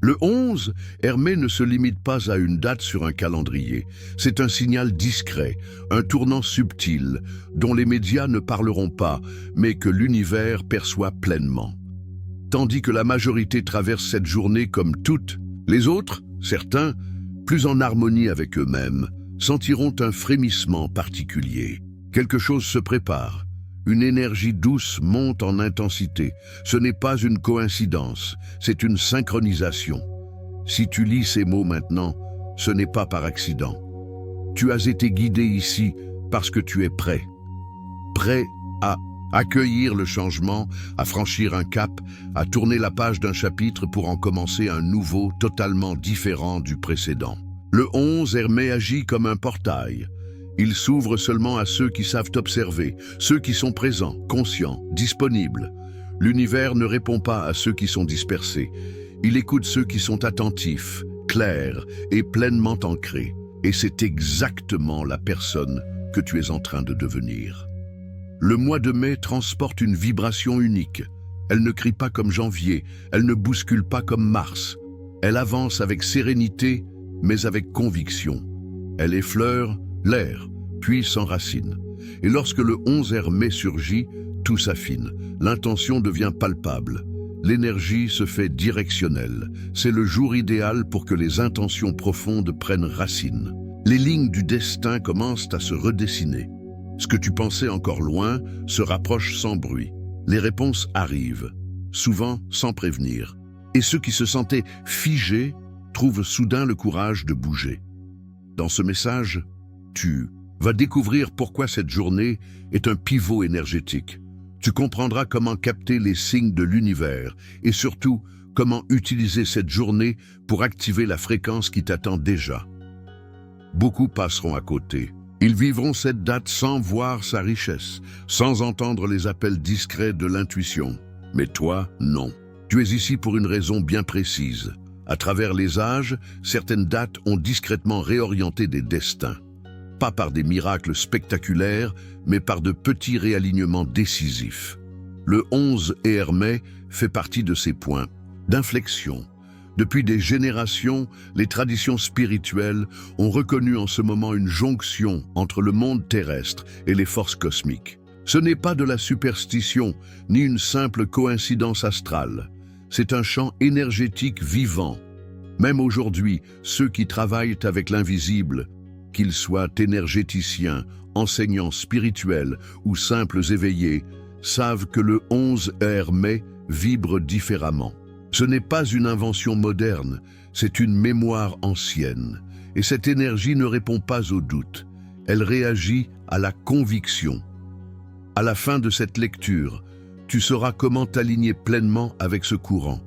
Le 11, Hermé ne se limite pas à une date sur un calendrier. C'est un signal discret, un tournant subtil, dont les médias ne parleront pas, mais que l'univers perçoit pleinement. Tandis que la majorité traverse cette journée comme toutes, les autres, certains, plus en harmonie avec eux-mêmes, sentiront un frémissement particulier. Quelque chose se prépare. Une énergie douce monte en intensité. Ce n'est pas une coïncidence, c'est une synchronisation. Si tu lis ces mots maintenant, ce n'est pas par accident. Tu as été guidé ici parce que tu es prêt. Prêt à accueillir le changement, à franchir un cap, à tourner la page d'un chapitre pour en commencer un nouveau, totalement différent du précédent. Le 11, Hermé agit comme un portail. Il s'ouvre seulement à ceux qui savent observer, ceux qui sont présents, conscients, disponibles. L'univers ne répond pas à ceux qui sont dispersés. Il écoute ceux qui sont attentifs, clairs et pleinement ancrés. Et c'est exactement la personne que tu es en train de devenir. Le mois de mai transporte une vibration unique. Elle ne crie pas comme janvier, elle ne bouscule pas comme mars. Elle avance avec sérénité, mais avec conviction. Elle effleure l'air, puis s'enracine. Et lorsque le 11 Hermé surgit, tout s'affine. L'intention devient palpable. L'énergie se fait directionnelle. C'est le jour idéal pour que les intentions profondes prennent racine. Les lignes du destin commencent à se redessiner. Ce que tu pensais encore loin se rapproche sans bruit. Les réponses arrivent, souvent sans prévenir. Et ceux qui se sentaient figés trouvent soudain le courage de bouger. Dans ce message, tu vas découvrir pourquoi cette journée est un pivot énergétique. Tu comprendras comment capter les signes de l'univers et surtout comment utiliser cette journée pour activer la fréquence qui t'attend déjà. Beaucoup passeront à côté. Ils vivront cette date sans voir sa richesse, sans entendre les appels discrets de l'intuition. Mais toi, non. Tu es ici pour une raison bien précise. À travers les âges, certaines dates ont discrètement réorienté des destins. Pas par des miracles spectaculaires, mais par de petits réalignements décisifs. Le 11 et Hermé fait partie de ces points d'inflexion. Depuis des générations, les traditions spirituelles ont reconnu en ce moment une jonction entre le monde terrestre et les forces cosmiques. Ce n'est pas de la superstition, ni une simple coïncidence astrale. C'est un champ énergétique vivant. Même aujourd'hui, ceux qui travaillent avec l'invisible, qu'ils soient énergéticiens, enseignants spirituels ou simples éveillés, savent que le 11 Hermé vibre différemment. Ce n'est pas une invention moderne, c'est une mémoire ancienne. Et cette énergie ne répond pas au doute, elle réagit à la conviction. À la fin de cette lecture, tu sauras comment t'aligner pleinement avec ce courant.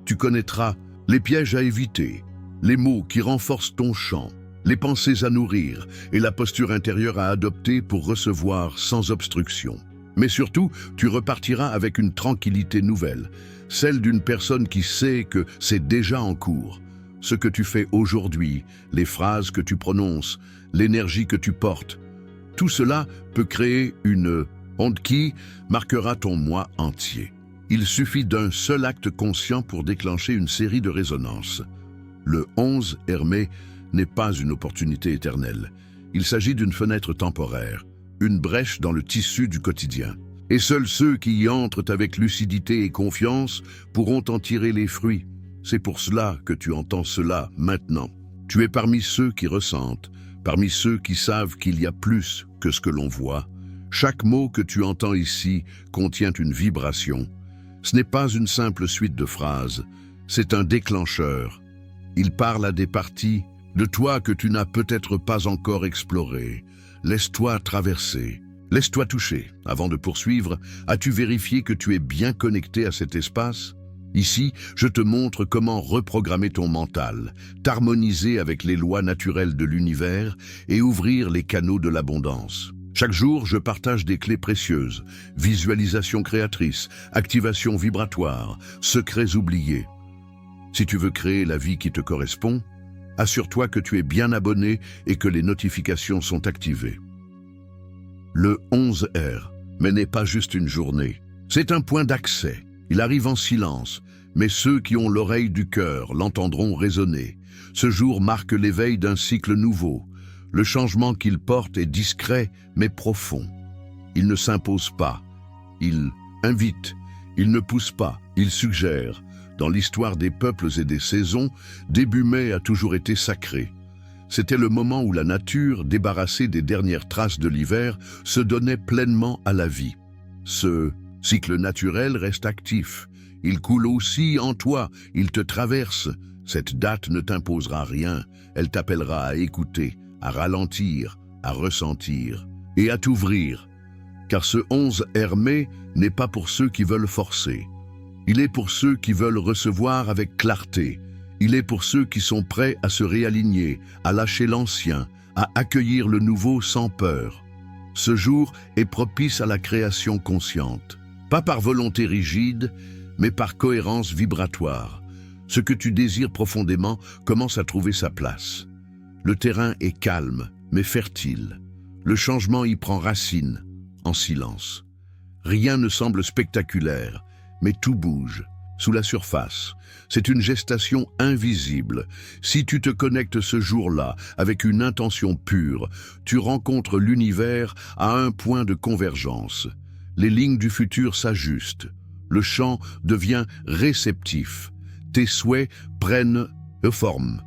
Tu connaîtras les pièges à éviter, les mots qui renforcent ton champ, les pensées à nourrir et la posture intérieure à adopter pour recevoir sans obstruction. Mais surtout, tu repartiras avec une tranquillité nouvelle, celle d'une personne qui sait que c'est déjà en cours. Ce que tu fais aujourd'hui, les phrases que tu prononces, l'énergie que tu portes, tout cela peut créer une onde qui marquera ton mois entier. Il suffit d'un seul acte conscient pour déclencher une série de résonances. Le 11 Hermé n'est pas une opportunité éternelle. Il s'agit d'une fenêtre temporaire, une brèche dans le tissu du quotidien. Et seuls ceux qui y entrent avec lucidité et confiance pourront en tirer les fruits. C'est pour cela que tu entends cela maintenant. Tu es parmi ceux qui ressentent, parmi ceux qui savent qu'il y a plus que ce que l'on voit. Chaque mot que tu entends ici contient une vibration. Ce n'est pas une simple suite de phrases, c'est un déclencheur. Il parle à des parties de toi que tu n'as peut-être pas encore explorées. Laisse-toi traverser, laisse-toi toucher. Avant de poursuivre, as-tu vérifié que tu es bien connecté à cet espace? Ici, je te montre comment reprogrammer ton mental, t'harmoniser avec les lois naturelles de l'univers et ouvrir les canaux de l'abondance. Chaque jour, je partage des clés précieuses, visualisation créatrice, activation vibratoire, secrets oubliés. Si tu veux créer la vie qui te correspond, assure-toi que tu es bien abonné et que les notifications sont activées. Le 11R, mais n'est pas juste une journée. C'est un point d'accès. Il arrive en silence, Mais ceux qui ont l'oreille du cœur l'entendront résonner. Ce jour marque l'éveil d'un cycle nouveau. Le changement qu'il porte est discret mais profond. Il ne s'impose pas, il invite, il ne pousse pas, il suggère. Dans l'histoire des peuples et des saisons, début mai a toujours été sacré. C'était le moment où la nature, débarrassée des dernières traces de l'hiver, se donnait pleinement à la vie. Ce cycle naturel reste actif. Il coule aussi en toi, il te traverse. Cette date ne t'imposera rien, elle t'appellera à écouter, à ralentir, à ressentir et à t'ouvrir. Car ce 11 Hermé n'est pas pour ceux qui veulent forcer. Il est pour ceux qui veulent recevoir avec clarté. Il est pour ceux qui sont prêts à se réaligner, à lâcher l'ancien, à accueillir le nouveau sans peur. Ce jour est propice à la création consciente, pas par volonté rigide, mais par cohérence vibratoire. Ce que tu désires profondément commence à trouver sa place. Le terrain est calme, mais fertile. Le changement y prend racine, en silence. Rien ne semble spectaculaire, mais tout bouge, sous la surface. C'est une gestation invisible. Si tu te connectes ce jour-là avec une intention pure, tu rencontres l'univers à un point de convergence. Les lignes du futur s'ajustent. Le champ devient réceptif. Tes souhaits prennent forme.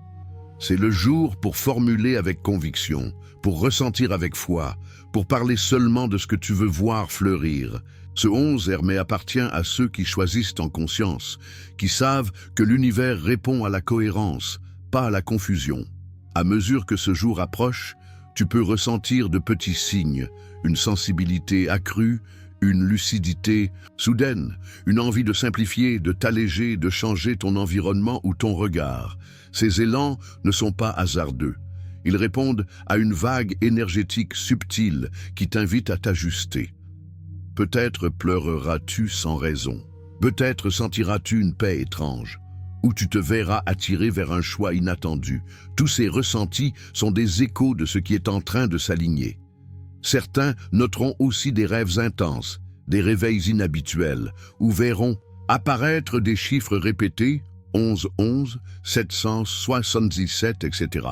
C'est le jour pour formuler avec conviction, pour ressentir avec foi, pour parler seulement de ce que tu veux voir fleurir. Ce 11 Hermé appartient à ceux qui choisissent en conscience, qui savent que l'univers répond à la cohérence, pas à la confusion. À mesure que ce jour approche, tu peux ressentir de petits signes, une sensibilité accrue, une lucidité soudaine, une envie de simplifier, de t'alléger, de changer ton environnement ou ton regard. Ces élans ne sont pas hasardeux. Ils répondent à une vague énergétique subtile qui t'invite à t'ajuster. Peut-être pleureras-tu sans raison. Peut-être sentiras-tu une paix étrange. Ou tu te verras attiré vers un choix inattendu. Tous ces ressentis sont des échos de ce qui est en train de s'aligner. Certains noteront aussi des rêves intenses, des réveils inhabituels, ou verront apparaître des chiffres répétés, 11, 11, 777, etc.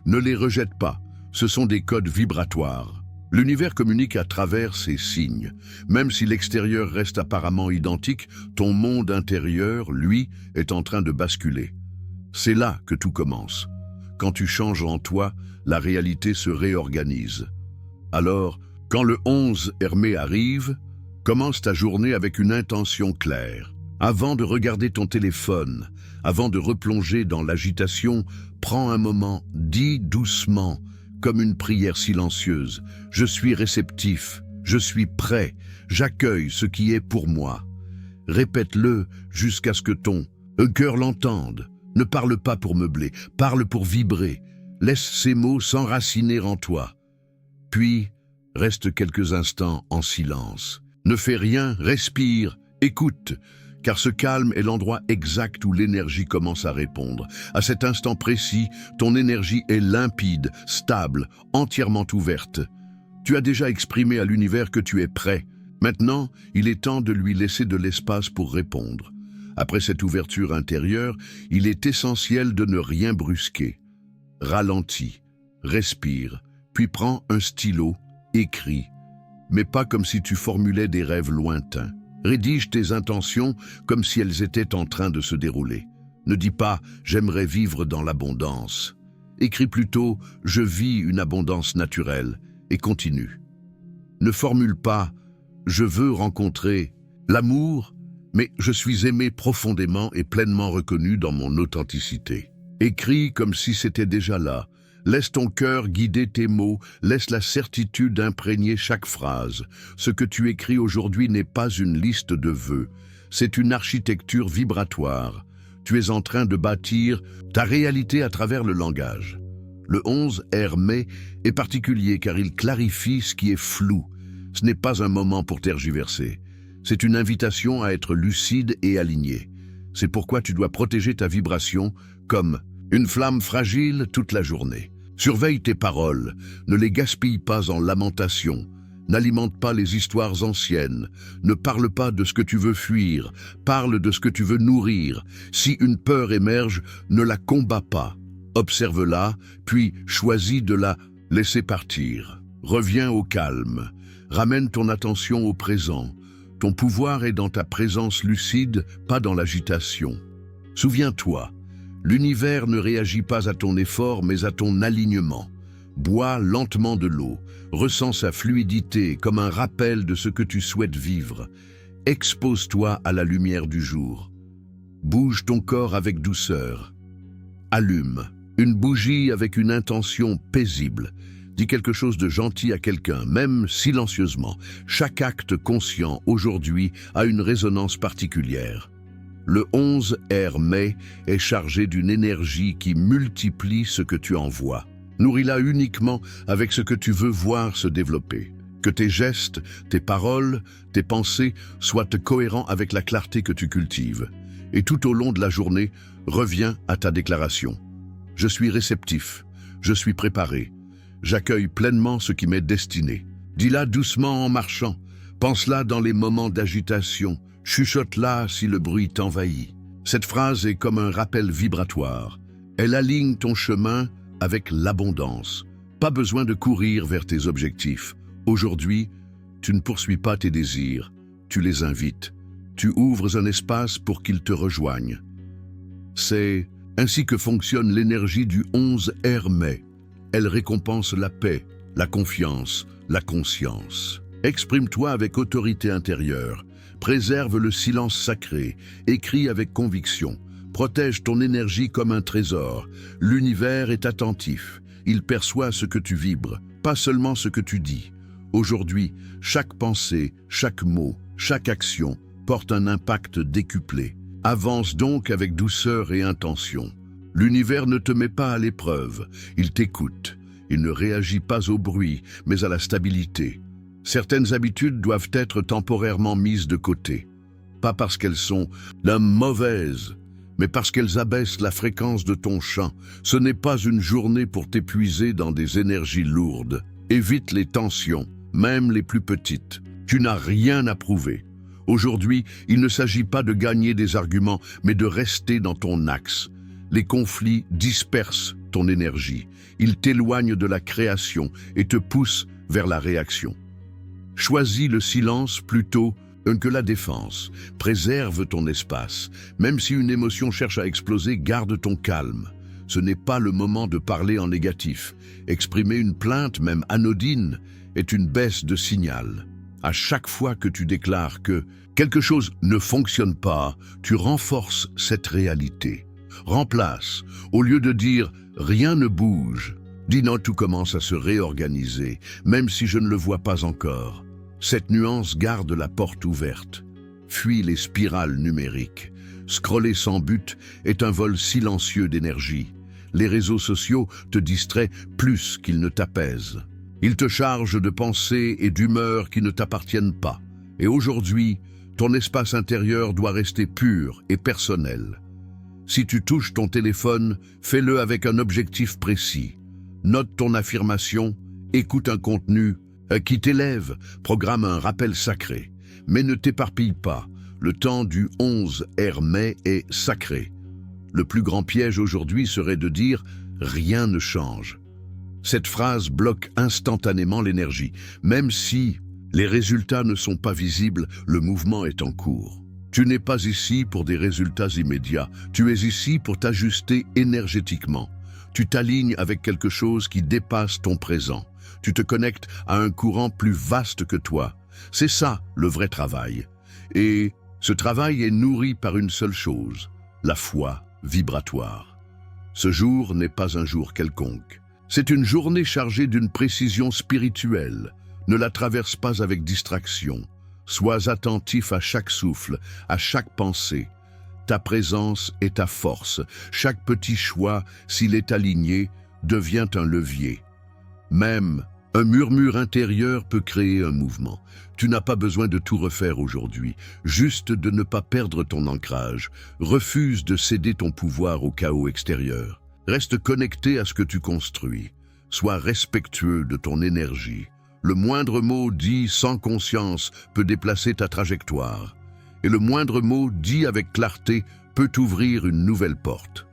Ne les rejette pas, ce sont des codes vibratoires. L'univers communique à travers ces signes. Même si l'extérieur reste apparemment identique, ton monde intérieur, lui, est en train de basculer. C'est là que tout commence. Quand tu changes en toi, la réalité se réorganise. Alors, quand le 11 Hermé arrive, commence ta journée avec une intention claire. Avant de regarder ton téléphone, avant de replonger dans l'agitation, prends un moment, dis doucement, comme une prière silencieuse, « Je suis réceptif, je suis prêt, j'accueille ce qui est pour moi. » Répète-le jusqu'à ce que ton cœur l'entende. Ne parle pas pour meubler, parle pour vibrer. Laisse ces mots s'enraciner en toi. Puis, reste quelques instants en silence. Ne fais rien, respire, écoute, car ce calme est l'endroit exact où l'énergie commence à répondre. À cet instant précis, ton énergie est limpide, stable, entièrement ouverte. Tu as déjà exprimé à l'univers que tu es prêt. Maintenant, il est temps de lui laisser de l'espace pour répondre. Après cette ouverture intérieure, il est essentiel de ne rien brusquer. Ralentis, respire, puis prends un stylo, écris, mais pas comme si tu formulais des rêves lointains. Rédige tes intentions comme si elles étaient en train de se dérouler. Ne dis pas « j'aimerais vivre dans l'abondance ». Écris plutôt « je vis une abondance naturelle » et continue. Ne formule pas « je veux rencontrer l'amour », mais « je suis aimé profondément et pleinement reconnu dans mon authenticité ». Écris comme si c'était déjà là. Laisse ton cœur guider tes mots, laisse la certitude imprégner chaque phrase. Ce que tu écris aujourd'hui n'est pas une liste de vœux, c'est une architecture vibratoire. Tu es en train de bâtir ta réalité à travers le langage. Le 11 Hermé est particulier car il clarifie ce qui est flou. Ce n'est pas un moment pour tergiverser. C'est une invitation à être lucide et aligné. C'est pourquoi tu dois protéger ta vibration comme une flamme fragile toute la journée. Surveille tes paroles, ne les gaspille pas en lamentation. N'alimente pas les histoires anciennes. Ne parle pas de ce que tu veux fuir. Parle de ce que tu veux nourrir. Si une peur émerge, ne la combats pas. Observe-la, puis choisis de la laisser partir. Reviens au calme. Ramène ton attention au présent. Ton pouvoir est dans ta présence lucide, pas dans l'agitation. Souviens-toi, l'univers ne réagit pas à ton effort, mais à ton alignement. Bois lentement de l'eau, ressens sa fluidité comme un rappel de ce que tu souhaites vivre. Expose-toi à la lumière du jour. Bouge ton corps avec douceur. Allume une bougie avec une intention paisible. Dis quelque chose de gentil à quelqu'un, même silencieusement. Chaque acte conscient aujourd'hui a une résonance particulière. Le 11R mai est chargé d'une énergie qui multiplie ce que tu envoies. Nourris-la uniquement avec ce que tu veux voir se développer. Que tes gestes, tes paroles, tes pensées soient cohérents avec la clarté que tu cultives. Et tout au long de la journée, reviens à ta déclaration. Je suis réceptif, je suis préparé. J'accueille pleinement ce qui m'est destiné. Dis-la doucement en marchant. Pense-la dans les moments d'agitation. Chuchote-la si le bruit t'envahit. Cette phrase est comme un rappel vibratoire. Elle aligne ton chemin avec l'abondance. Pas besoin de courir vers tes objectifs. Aujourd'hui, tu ne poursuis pas tes désirs. Tu les invites. Tu ouvres un espace pour qu'ils te rejoignent. C'est ainsi que fonctionne l'énergie du 11R mai. Elle récompense la paix, la confiance, la conscience. Exprime-toi avec autorité intérieure. Préserve le silence sacré. Écris avec conviction. Protège ton énergie comme un trésor. L'univers est attentif. Il perçoit ce que tu vibres, pas seulement ce que tu dis. Aujourd'hui, chaque pensée, chaque mot, chaque action porte un impact décuplé. Avance donc avec douceur et intention. L'univers ne te met pas à l'épreuve. Il t'écoute. Il ne réagit pas au bruit, mais à la stabilité. Certaines habitudes doivent être temporairement mises de côté. Pas parce qu'elles sont mauvaises, mais parce qu'elles abaissent la fréquence de ton chant. Ce n'est pas une journée pour t'épuiser dans des énergies lourdes. Évite les tensions, même les plus petites. Tu n'as rien à prouver. Aujourd'hui, il ne s'agit pas de gagner des arguments, mais de rester dans ton axe. Les conflits dispersent ton énergie. Ils t'éloignent de la création et te poussent vers la réaction. Choisis le silence plutôt que la défense. Préserve ton espace. Même si une émotion cherche à exploser, garde ton calme. Ce n'est pas le moment de parler en négatif. Exprimer une plainte, même anodine, est une baisse de signal. À chaque fois que tu déclares que quelque chose ne fonctionne pas, tu renforces cette réalité. Remplace, au lieu de dire « rien ne bouge », dis « non, tout commence à se réorganiser, même si je ne le vois pas encore ». Cette nuance garde la porte ouverte. Fuis les spirales numériques. Scroller sans but est un vol silencieux d'énergie. Les réseaux sociaux te distraient plus qu'ils ne t'apaisent. Ils te chargent de pensées et d'humeurs qui ne t'appartiennent pas. Et aujourd'hui, ton espace intérieur doit rester pur et personnel. Si tu touches ton téléphone, fais-le avec un objectif précis. Note ton affirmation, écoute un contenu qui t'élève, programme un rappel sacré. Mais ne t'éparpille pas, le temps du 11R mai est sacré. Le plus grand piège aujourd'hui serait de dire « rien ne change ». Cette phrase bloque instantanément l'énergie. Même si les résultats ne sont pas visibles, le mouvement est en cours. Tu n'es pas ici pour des résultats immédiats. Tu es ici pour t'ajuster énergétiquement. Tu t'alignes avec quelque chose qui dépasse ton présent. Tu te connectes à un courant plus vaste que toi. C'est ça, le vrai travail. Et ce travail est nourri par une seule chose, la foi vibratoire. Ce jour n'est pas un jour quelconque. C'est une journée chargée d'une précision spirituelle. Ne la traverse pas avec distraction. Sois attentif à chaque souffle, à chaque pensée. Ta présence est ta force. Chaque petit choix, s'il est aligné, devient un levier. Même un murmure intérieur peut créer un mouvement. Tu n'as pas besoin de tout refaire aujourd'hui, juste de ne pas perdre ton ancrage. Refuse de céder ton pouvoir au chaos extérieur. Reste connecté à ce que tu construis. Sois respectueux de ton énergie. Le moindre mot dit sans conscience peut déplacer ta trajectoire. Et le moindre mot dit avec clarté peut ouvrir une nouvelle porte.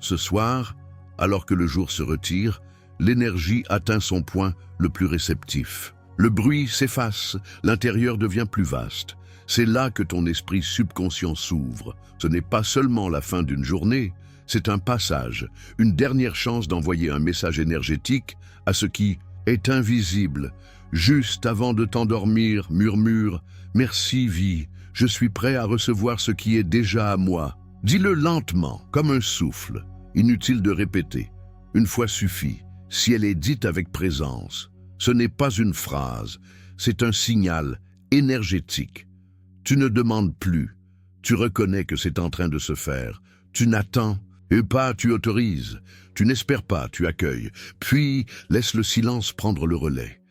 Ce soir, alors que le jour se retire, l'énergie atteint son point le plus réceptif. Le bruit s'efface, l'intérieur devient plus vaste. C'est là que ton esprit subconscient s'ouvre. Ce n'est pas seulement la fin d'une journée, c'est un passage, une dernière chance d'envoyer un message énergétique à ce qui est invisible. Juste avant de t'endormir, murmure « Merci vie, je suis prêt à recevoir ce qui est déjà à moi ». Dis-le lentement, comme un souffle. Inutile de répéter. Une fois suffit, si elle est dite avec présence. Ce n'est pas une phrase, c'est un signal énergétique. Tu ne demandes plus, tu reconnais que c'est en train de se faire. Tu n'attends pas, tu autorises. Tu n'espères pas, tu accueilles. Puis, laisse le silence prendre le relais.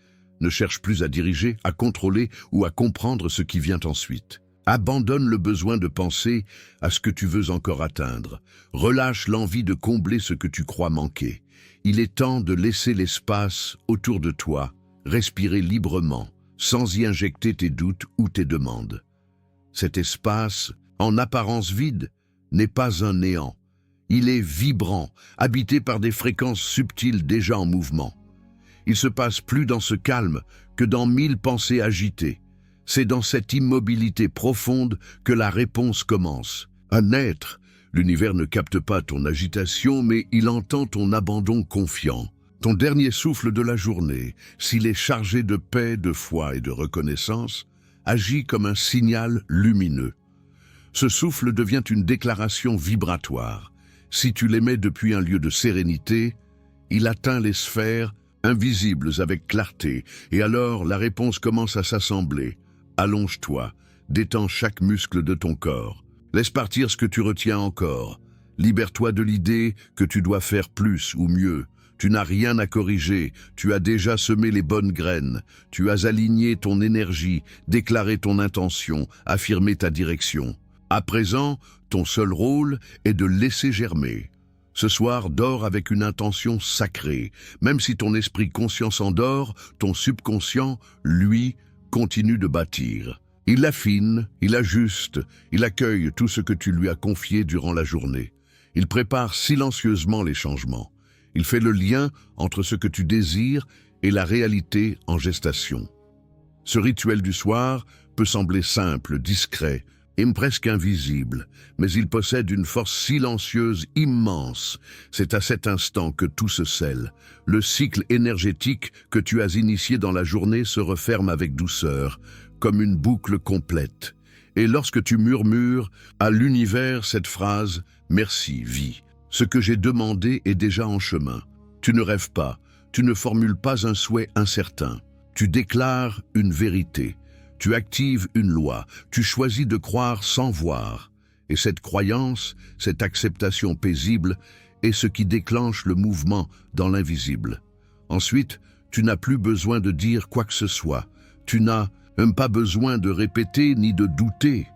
Ne cherche plus à diriger, à contrôler ou à comprendre ce qui vient ensuite. Abandonne le besoin de penser à ce que tu veux encore atteindre. Relâche l'envie de combler ce que tu crois manquer. Il est temps de laisser l'espace autour de toi, respirer librement, sans y injecter tes doutes ou tes demandes. Cet espace, en apparence vide, n'est pas un néant. Il est vibrant, habité par des fréquences subtiles déjà en mouvement. Il se passe plus dans ce calme que dans 1000 pensées agitées. C'est dans cette immobilité profonde que la réponse commence. À naître, l'univers ne capte pas ton agitation, mais il entend ton abandon confiant. Ton dernier souffle de la journée, s'il est chargé de paix, de foi et de reconnaissance, agit comme un signal lumineux. Ce souffle devient une déclaration vibratoire. Si tu l'émets depuis un lieu de sérénité, il atteint les sphères invisibles avec clarté, et alors la réponse commence à s'assembler. Allonge-toi, détends chaque muscle de ton corps. Laisse partir ce que tu retiens encore. Libère-toi de l'idée que tu dois faire plus ou mieux. Tu n'as rien à corriger, tu as déjà semé les bonnes graines. Tu as aligné ton énergie, déclaré ton intention, affirmé ta direction. À présent, ton seul rôle est de laisser germer. Ce soir, dors avec une intention sacrée. Même si ton esprit conscient s'endort, ton subconscient, lui, continue de bâtir. Il affine, il ajuste, il accueille tout ce que tu lui as confié durant la journée. Il prépare silencieusement les changements. Il fait le lien entre ce que tu désires et la réalité en gestation. Ce rituel du soir peut sembler simple, discret, et presque invisible, mais il possède une force silencieuse immense. C'est à cet instant que tout se scelle. Le cycle énergétique que tu as initié dans la journée se referme avec douceur, comme une boucle complète. Et lorsque tu murmures à l'univers cette phrase « Merci, vie », ce que j'ai demandé est déjà en chemin. Tu ne rêves pas, tu ne formules pas un souhait incertain. Tu déclares une vérité. Tu actives une loi, tu choisis de croire sans voir. Et cette croyance, cette acceptation paisible, est ce qui déclenche le mouvement dans l'invisible. Ensuite, tu n'as plus besoin de dire quoi que ce soit. Tu n'as même pas besoin de répéter ni de douter.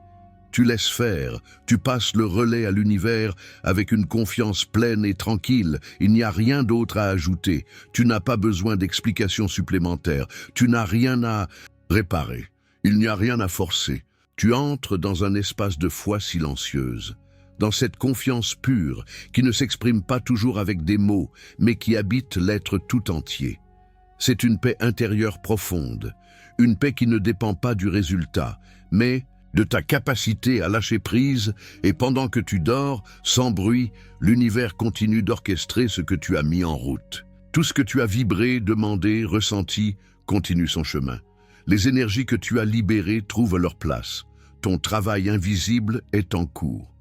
Tu laisses faire, tu passes le relais à l'univers avec une confiance pleine et tranquille. Il n'y a rien d'autre à ajouter. Tu n'as pas besoin d'explications supplémentaires. Tu n'as rien à réparer. Il n'y a rien à forcer. Tu entres dans un espace de foi silencieuse, dans cette confiance pure qui ne s'exprime pas toujours avec des mots, mais qui habite l'être tout entier. C'est une paix intérieure profonde, une paix qui ne dépend pas du résultat, mais de ta capacité à lâcher prise, et pendant que tu dors, sans bruit, l'univers continue d'orchestrer ce que tu as mis en route. Tout ce que tu as vibré, demandé, ressenti, continue son chemin. Les énergies que tu as libérées trouvent leur place. Ton travail invisible est en cours.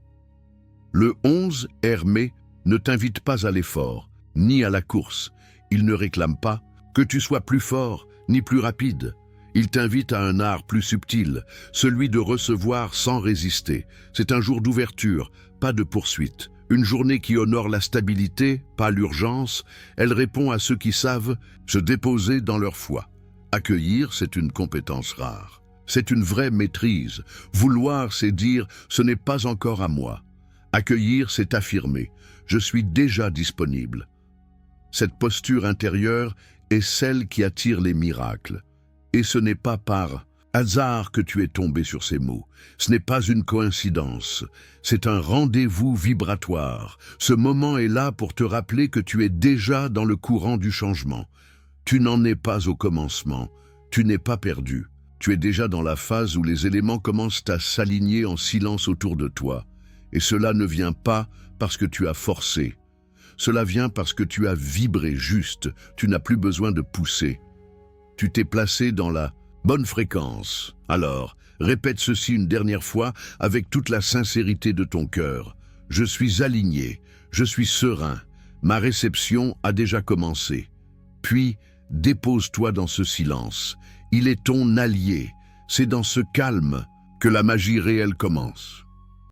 Le 11 Hermé ne t'invite pas à l'effort, ni à la course. Il ne réclame pas que tu sois plus fort, ni plus rapide. Il t'invite à un art plus subtil, celui de recevoir sans résister. C'est un jour d'ouverture, pas de poursuite. Une journée qui honore la stabilité, pas l'urgence. Elle répond à ceux qui savent se déposer dans leur foi. Accueillir, c'est une compétence rare. C'est une vraie maîtrise. Vouloir, c'est dire « ce n'est pas encore à moi ». Accueillir, c'est affirmer « je suis déjà disponible ». Cette posture intérieure est celle qui attire les miracles. Et ce n'est pas par hasard que tu es tombé sur ces mots. Ce n'est pas une coïncidence. C'est un rendez-vous vibratoire. Ce moment est là pour te rappeler que tu es déjà dans le courant du changement. Tu n'en es pas au commencement. Tu n'es pas perdu. Tu es déjà dans la phase où les éléments commencent à s'aligner en silence autour de toi. Et cela ne vient pas parce que tu as forcé. Cela vient parce que tu as vibré juste. Tu n'as plus besoin de pousser. Tu t'es placé dans la bonne fréquence. Alors, répète ceci une dernière fois avec toute la sincérité de ton cœur. Je suis aligné, je suis serein. Ma réception a déjà commencé. Puis, dépose-toi dans ce silence. Il est ton allié. C'est dans ce calme que la magie réelle commence.